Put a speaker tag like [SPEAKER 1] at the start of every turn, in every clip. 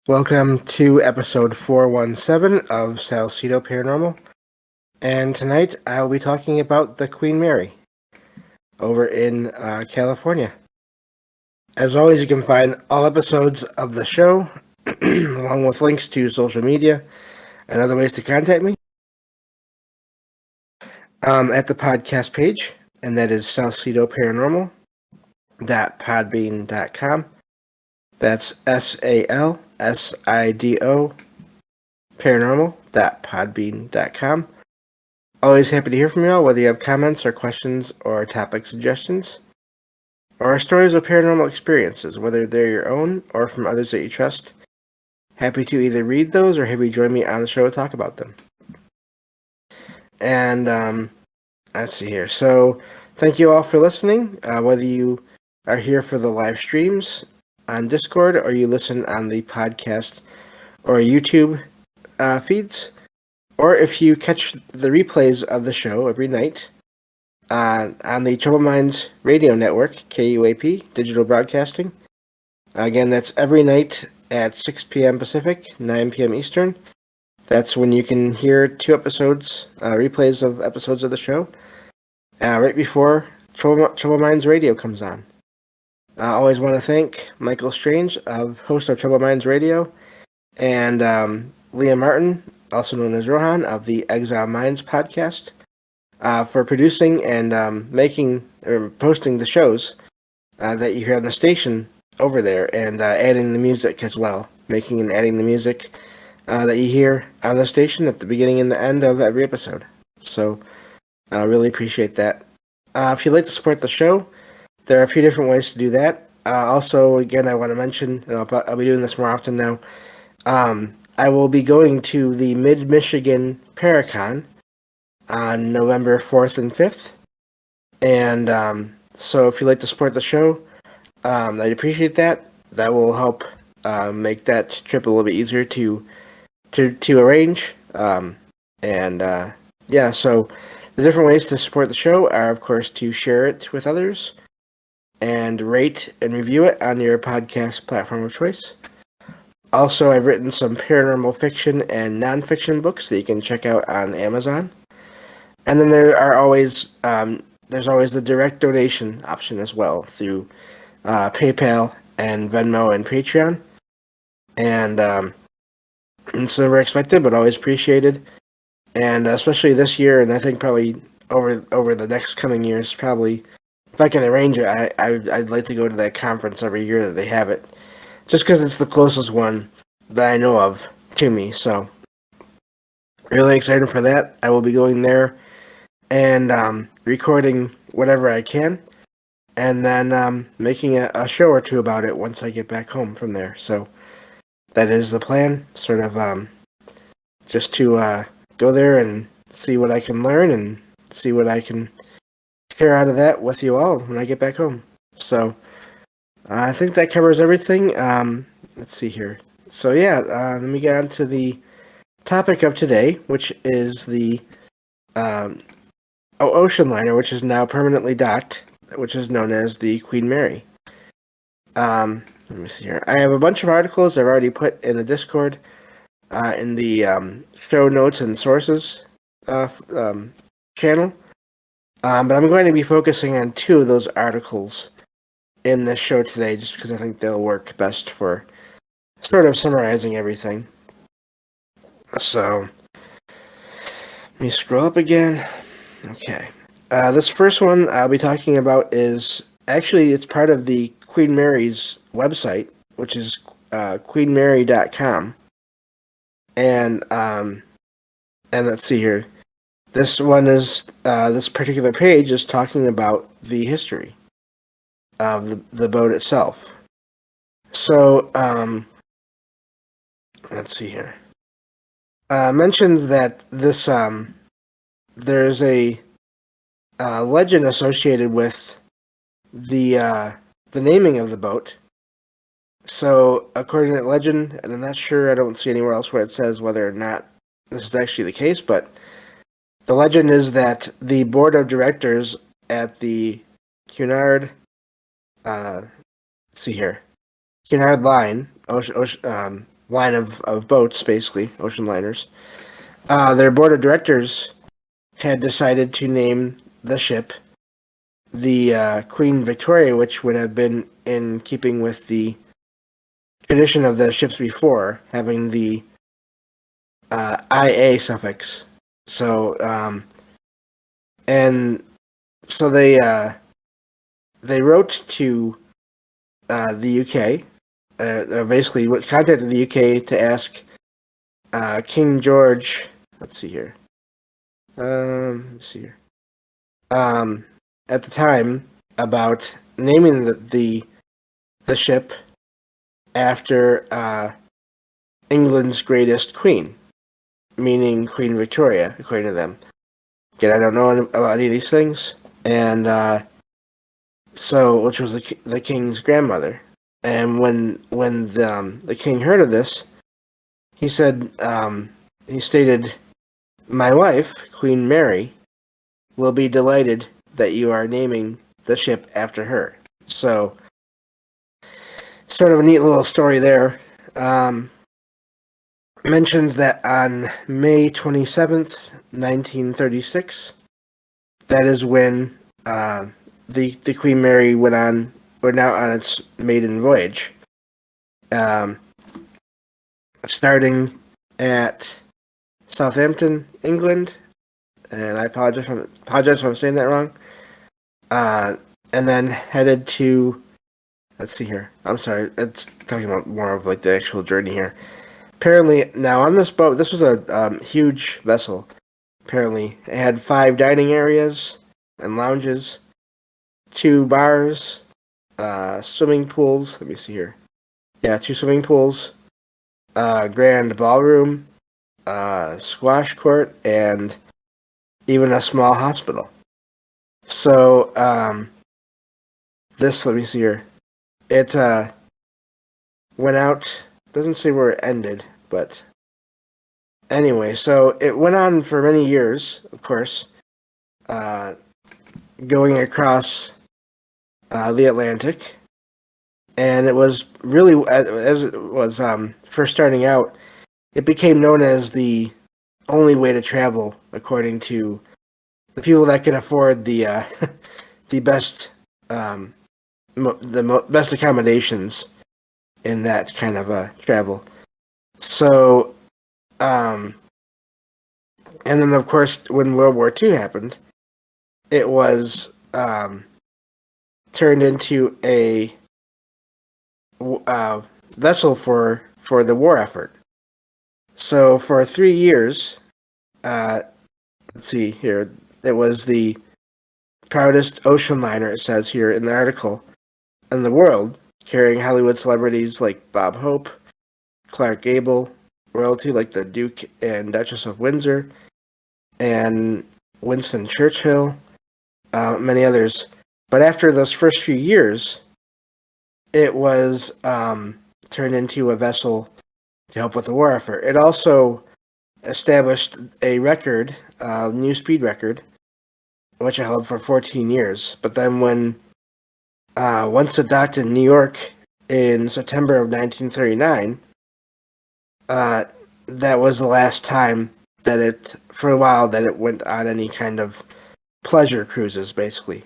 [SPEAKER 1] Welcome to episode 417 of Salcedo Paranormal. And tonight I'll be talking about the Queen Mary over in California. As always, you can find all episodes of the show, along with links to social media and other ways to contact me, at the podcast page, and that is salcedoparanormal.podbean.com. That's SALSIDO paranormal.podbean.com. Always happy to hear from you all, whether you have comments or questions or topic suggestions, or stories of paranormal experiences, whether they're your own or from others that you trust. Happy to either read those or have you join me on the show to talk about them. And let's see here. So thank you all for listening, whether you are here for the live streams on Discord or you listen on the podcast or YouTube feeds, or if you catch the replays of the show every night on the Troubled Minds Radio Network, KUAP, Digital Broadcasting. Again, that's every night at 6 p.m. Pacific, 9 p.m. Eastern. That's when you can hear two episodes, replays of episodes of the show, right before Troubled Minds Radio comes on. I always want to thank Michael Strange, host of Troubled Minds Radio, and Liam Martin, also known as Rohan, of the Exile Minds podcast, for producing and posting the shows that you hear on the station over there, and adding the music as well, making and adding the music that you hear on the station at the beginning and the end of every episode. So I really appreciate that. If you'd like to support the show, there are a few different ways to do that. Also, again, I want to mention, and I'll be doing this more often now, I will be going to the Mid-Michigan Paracon on November 4th and 5th. And so if you'd like to support the show, I'd appreciate that. That will help make that trip a little bit easier to arrange. So the different ways to support the show are, of course, to share it with others and rate and review it on your podcast platform of choice. Also, I've written some paranormal fiction and nonfiction books that you can check out on Amazon. And then there's always the direct donation option as well through PayPal and Venmo and Patreon. And it's never expected, but always appreciated. And especially this year, and I think probably over the next coming years, probably if I can arrange it, I'd like to go to that conference every year that they have it. Just because it's the closest one that I know of to me, so really excited for that. I will be going there and recording whatever I can, and then making a show or two about it once I get back home from there. So that is the plan, sort of just to go there and see what I can learn and see what I can share out of that with you all when I get back home. So I think that covers everything. Let's see here. So yeah, let me get on to the topic of today, which is the ocean liner, which is now permanently docked, which is known as the Queen Mary. Let me see here. I have a bunch of articles I've already put in the Discord, in the show notes and sources channel. But I'm going to be focusing on two of those articles in this show today, just because I think they'll work best for sort of summarizing everything. So, let me scroll up again. Okay. This first one I'll be talking about is, actually, it's part of the Queen Mary's website, which is queenmary.com. And let's see here. This one is, this particular page is talking about the history of the boat itself. So, let's see here. Mentions that this, there's a legend associated with the naming of the boat. So, according to that legend, and I'm not sure, I don't see anywhere else where it says whether or not this is actually the case, but the legend is that the board of directors at the Cunard, Cunard Line, line of boats, basically ocean liners. Their board of directors had decided to name the ship the Queen Victoria, which would have been in keeping with the tradition of the ships before, having the IA suffix. So, and so they wrote to the UK, basically contacted the UK to ask King George. Let's see here. At the time, about naming the ship after England's greatest queen, meaning Queen Victoria, according to them. Again, I don't know about any of these things, and which was the king's grandmother. And when the king heard of this, he said, he stated, "My wife, Queen Mary, will be delighted that you are naming the ship after her." So, sort of a neat little story there. Mentions that on May 27th, 1936, that is when the Queen Mary went out on its maiden voyage, starting at Southampton, England, and I apologize if I'm saying that wrong, and then headed to, let's see here, I'm sorry, it's talking about more of like the actual journey here. Apparently, now on this boat, this was a huge vessel. Apparently, it had 5 dining areas and lounges, 2 bars, swimming pools. Let me see here. Yeah, 2 swimming pools, grand ballroom, squash court, and even a small hospital. So, let me see here. It went out. Doesn't say where it ended, but anyway, so it went on for many years, of course, going across the Atlantic, and it was really, as it was first starting out, it became known as the only way to travel, according to the people that could afford the the best best accommodations in that kind of travel. So, and then of course when World War II happened, it was turned into a vessel for the war effort. So for 3 years, let's see here, it was the proudest ocean liner, it says here in the article, in the world, carrying Hollywood celebrities like Bob Hope, Clark Gable, royalty like the Duke and Duchess of Windsor, and Winston Churchill, many others. But after those first few years, it was turned into a vessel to help with the war effort. It also established a record, new speed record, which it held for 14 years. But then once it docked in New York in September of 1939, that was the last time that for a while, that it went on any kind of pleasure cruises, basically.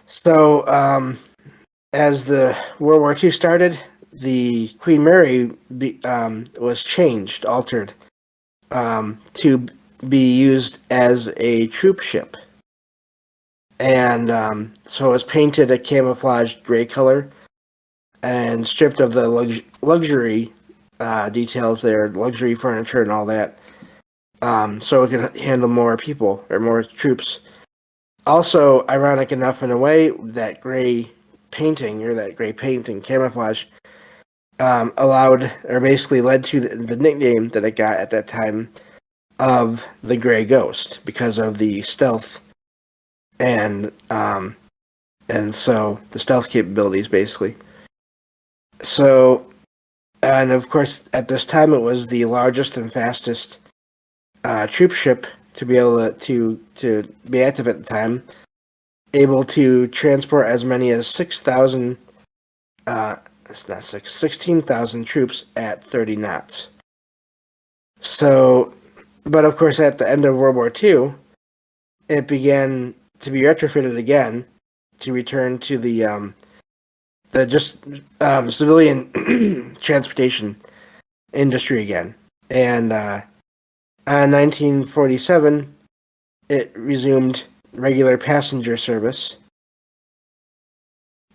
[SPEAKER 1] So, as the World War II started, the Queen Mary was altered, to be used as a troop ship. And so it was painted a camouflaged gray color and stripped of the luxury details there, luxury furniture and all that, so it could handle more people or more troops. Also, ironic enough in a way, that gray painting camouflage allowed, or basically led to the nickname that it got at that time of the Gray Ghost, because of the stealth and so the stealth capabilities, basically. So, and of course, at this time, it was the largest and fastest troop ship to be able to be active at the time, able to transport as many as 6,000 it's not 16,000 troops at 30 knots. So, but of course, at the end of World War II, it began to be retrofitted again to return to the civilian transportation industry again. And in 1947, it resumed regular passenger service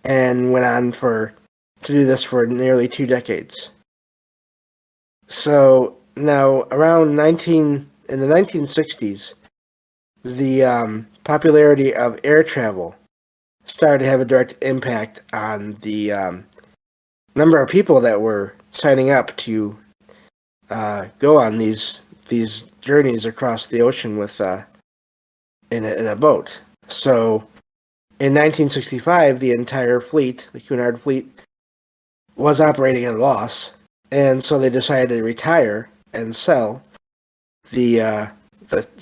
[SPEAKER 1] and went on to do this for nearly 2 decades. So now, in the 1960s, the popularity of air travel started to have a direct impact on the number of people that were signing up to go on these journeys across the ocean with in a boat. So in 1965, the entire fleet, the Cunard fleet, was operating at a loss, and so they decided to retire and sell the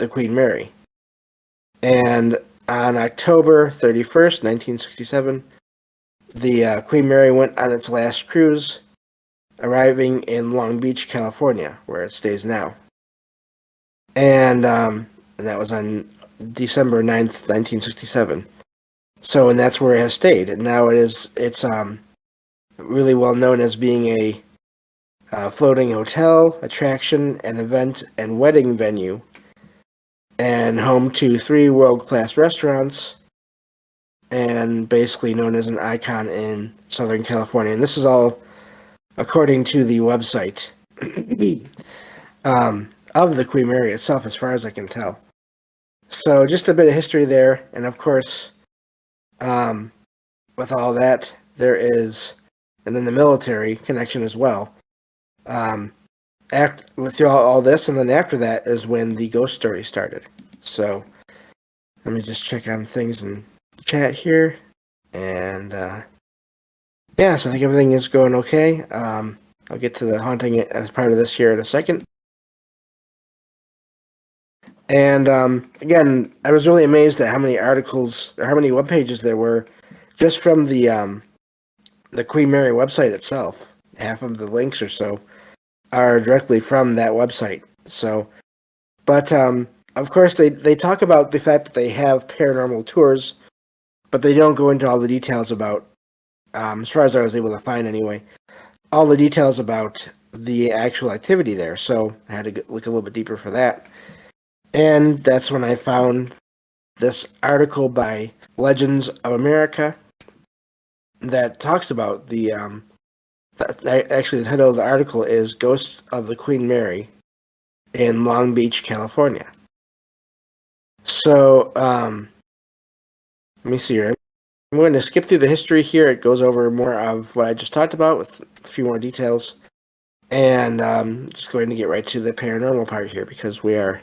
[SPEAKER 1] Queen Mary. And on October 31st, 1967, the Queen Mary went on its last cruise, arriving in Long Beach, California, where it stays now. And that was on December 9th, 1967. So, and that's where it has stayed. And now it's really well known as being a floating hotel, attraction, an event, and wedding venue, and home to 3 world-class restaurants, and basically known as an icon in Southern California. And this is all according to the website of the Queen Mary itself, as far as I can tell. So just a bit of history there, and of course, with all that, there is, and then the military connection as well. With all this, and then after that is when the ghost story started. So let me just check on things in chat here, and yeah, so I think everything is going okay. I'll get to the haunting as part of this here in a second. And again, I was really amazed at how many articles or how many web pages there were just from the Queen Mary website itself. Half of the links or so are directly from that website. So, but of course they talk about the fact that they have paranormal tours, but they don't go into all the details about, as far as I was able to find anyway, all the details about the actual activity there. So I had to look a little bit deeper for that. And that's when I found this article by Legends of America that talks about actually the title of the article is Ghosts of the Queen Mary in Long Beach, California. So, let me see here. I'm going to skip through the history here. It goes over more of what I just talked about with a few more details. And just going to get right to the paranormal part here because we are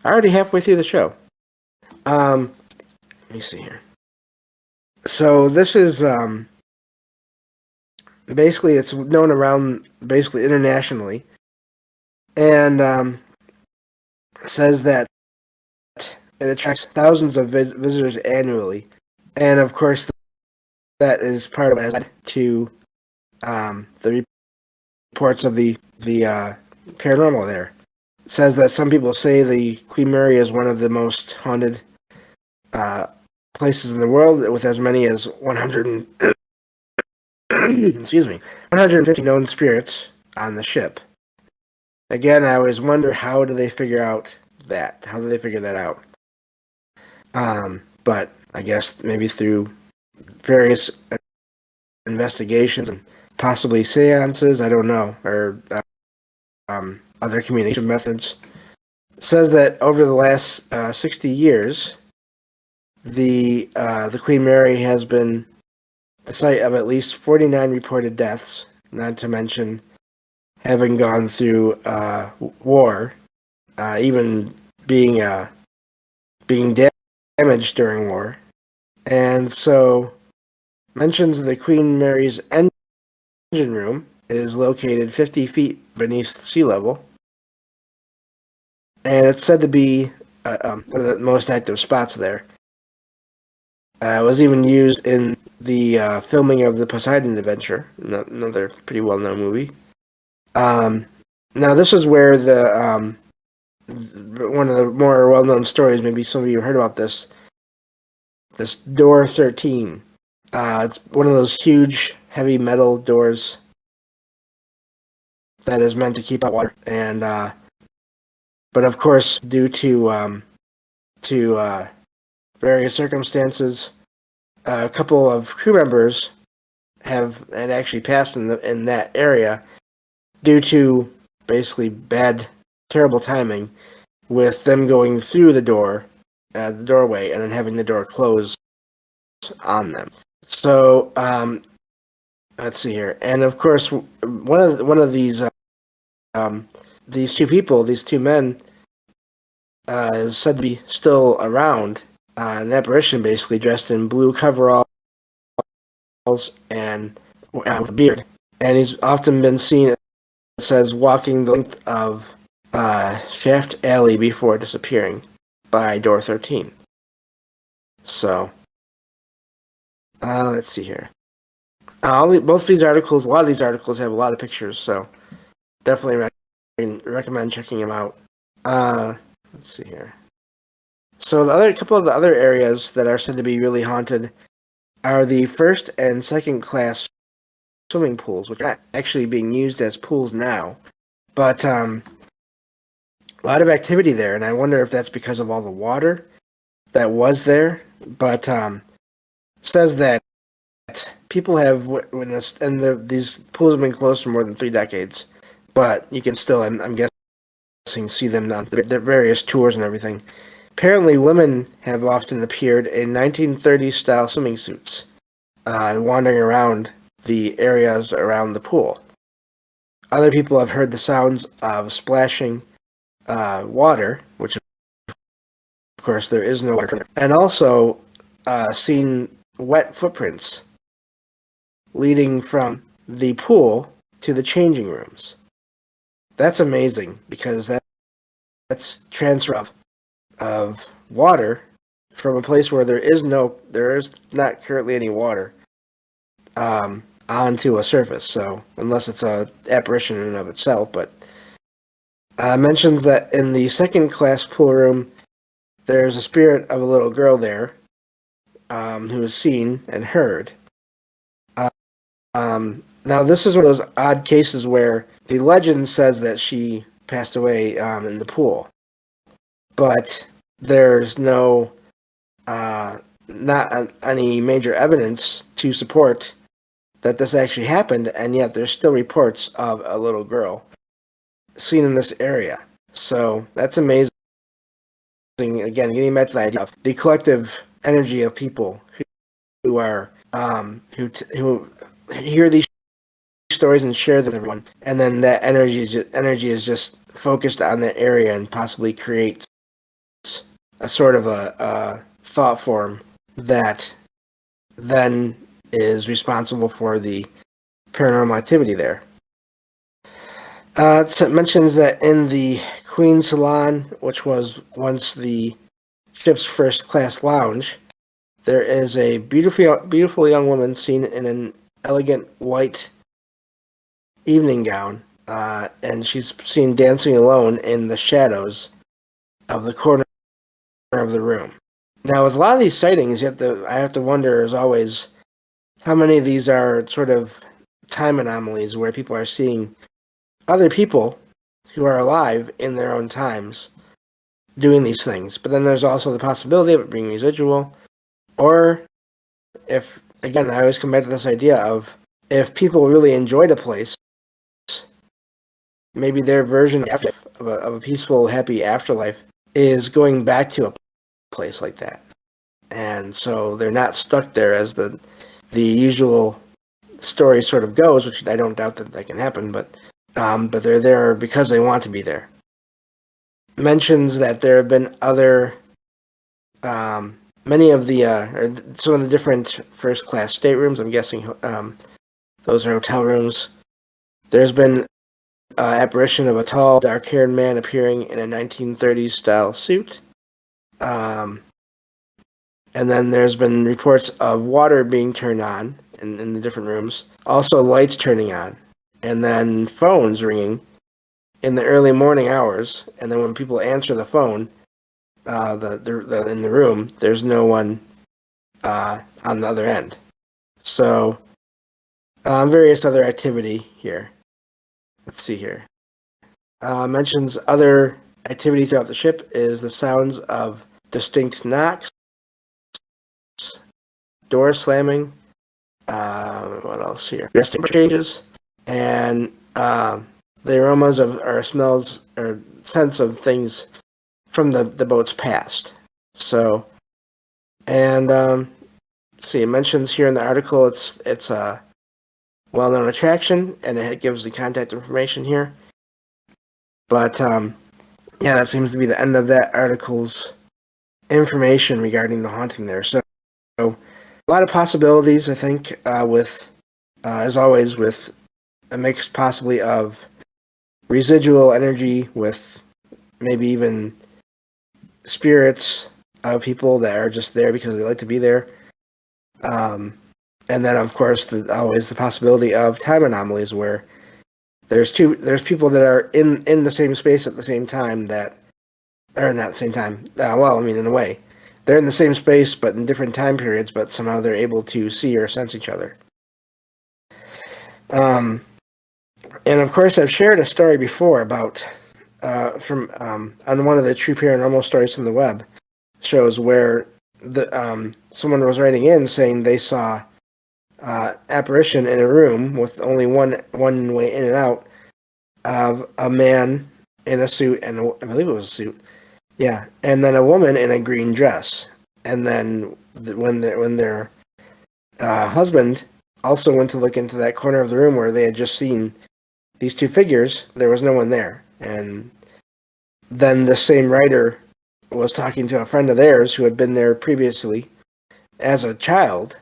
[SPEAKER 1] already halfway through the show. Let me see here. So this is basically, it's known around basically internationally, and says that it attracts thousands of visitors annually, and of course that is part of it has to the reports of the paranormal there. It says that some people say the Queen Mary is one of the most haunted places in the world, with as many as 150 known spirits on the ship. Again, I always wonder, how do they figure out that? How do they figure that out? But I guess maybe through various investigations and possibly seances, I don't know, or other communication methods. It says that over the last 60 years, the Queen Mary has been the site of at least 49 reported deaths, not to mention having gone through war, even being damaged during war. And so mentions the Queen Mary's engine room is located 50 feet beneath sea level, and it's said to be one of the most active spots there. It was even used in filming of the Poseidon Adventure, another pretty well-known movie. Now this is where one of the more well-known stories, maybe some of you heard about this door 13. It's one of those huge, heavy metal doors that is meant to keep out water, and but of course, due to various circumstances, a couple of crew members had actually passed in that area due to basically terrible timing, with them going through the doorway, and then having the door close on them. So let's see here, and of course, one of these two men, is said to be still around. An apparition, basically dressed in blue coveralls and with a beard, and he's often been seen, it says, walking the length of Shaft Alley before disappearing by door 13. So, let's see here. Both these articles, a lot of these articles have a lot of pictures, so definitely recommend checking them out. Let's see here. So couple of the other areas that are said to be really haunted are the first and second class swimming pools, which are not actually being used as pools now, but a lot of activity there, and I wonder if that's because of all the water that was there. But says that people have witnessed, and these pools have been closed for more than 3 decades, but you can still, I'm guessing, see them on their various tours and everything. Apparently, women have often appeared in 1930s-style swimming suits, wandering around the areas around the pool. Other people have heard the sounds of splashing water, which, of course, there is no water, and also seen wet footprints leading from the pool to the changing rooms. That's amazing, because that's transfer of water from a place where there is not currently any water onto a surface. So unless it's a apparition in and of itself, but mentions that in the second class pool room, there's a spirit of a little girl there who is seen and heard. Now this is one of those odd cases where the legend says that she passed away in the pool, but there's not any major evidence to support that this actually happened, and yet there's still reports of a little girl seen in this area. So that's amazing. Again, getting back to the idea of the collective energy of people who are who hear these stories and share them with everyone, and then that energy is just focused on that area and possibly creates a sort of a thought form that then is responsible for the paranormal activity there. It mentions that in the Queen Salon, which was once the ship's first class lounge, there is a beautiful young woman seen in an elegant white evening gown, and she's seen dancing alone in the shadows of the corner of the room. Now, with a lot of these sightings, I have to wonder, as always, how many of these are sort of time anomalies where people are seeing other people who are alive in their own times doing these things. But then there's also the possibility of it being residual, or if, again, I always come back to this idea of if people really enjoyed a place, maybe their version of a peaceful, happy afterlife is going back to a place like that. And so they're not stuck there as the usual story sort of goes, which I don't doubt that can happen, but they're there because they want to be there. Mentions that there have been other, many of the, or some of the different first-class staterooms, I'm guessing those are hotel rooms. There's been apparition of a tall, dark-haired man appearing in a 1930s-style suit. And then there's been reports of water being turned on in the different rooms. Also lights turning on. And then phones ringing in the early morning hours. And then when people answer the phone, in the room, there's no one on the other end. So various other activity here. Let's see here. Mentions other activity throughout the ship is the sounds of distinct knocks, door slamming, what else here? Dressing changes, and the aromas of, or smells, or sense of things from the boat's past. So, and let's see, it mentions here in the article it's a well-known attraction, and it gives the contact information here. But yeah, that seems to be the end of that article's information regarding the haunting there. So a lot of possibilities, I think, with, as always, with a mix possibly of residual energy with maybe even spirits of people that are just there because they like to be there. And then, of course, always the possibility of time anomalies where there's people that are in the same space at the same time that, or not the same time. Well, I mean, in a way, they're in the same space but in different time periods, but somehow they're able to see or sense each other. And of course, I've shared a story before about from on one of the true paranormal stories from the web shows where someone was writing in saying they saw apparition in a room with only one way in and out of a man in a suit, and I believe it was a suit, yeah, and then a woman in a green dress, and then when their husband also went to look into that corner of the room where they had just seen these two figures, there was no one there, and then the same writer was talking to a friend of theirs who had been there previously as a child,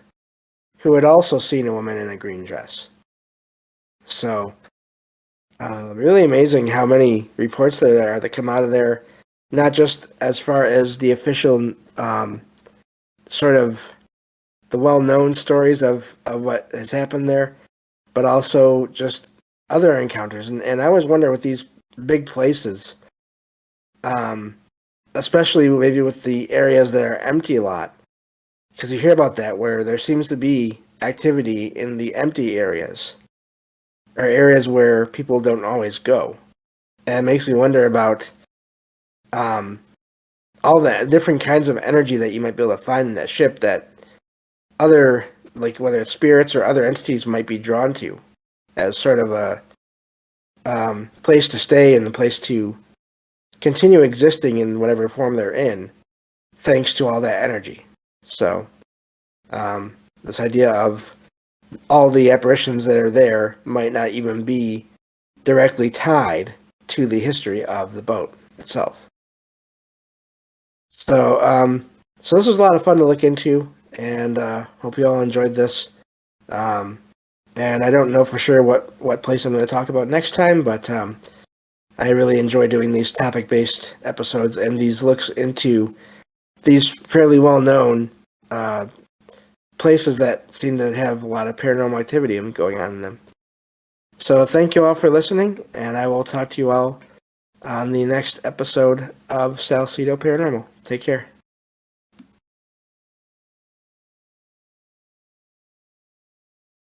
[SPEAKER 1] who had also seen a woman in a green dress. So, really amazing how many reports there are that come out of there, not just as far as the official sort of the well-known stories of what has happened there, but also just other encounters. And I always wonder with these big places, especially maybe with the areas that are empty a lot, because you hear about that where there seems to be activity in the empty areas, or areas where people don't always go. And it makes me wonder about all the different kinds of energy that you might be able to find in that ship that other, like whether it's spirits or other entities, might be drawn to as sort of a place to stay and a place to continue existing in whatever form they're in, thanks to all that energy. So, this idea of all the apparitions that are there might not even be directly tied to the history of the boat itself. So, so this was a lot of fun to look into, and hope you all enjoyed this. And I don't know for sure what place I'm going to talk about next time, but I really enjoy doing these topic-based episodes and these looks into these fairly well-known places that seem to have a lot of paranormal activity going on in them. So thank you all for listening, and I will talk to you all on the next episode of Salcedo Paranormal. Take care.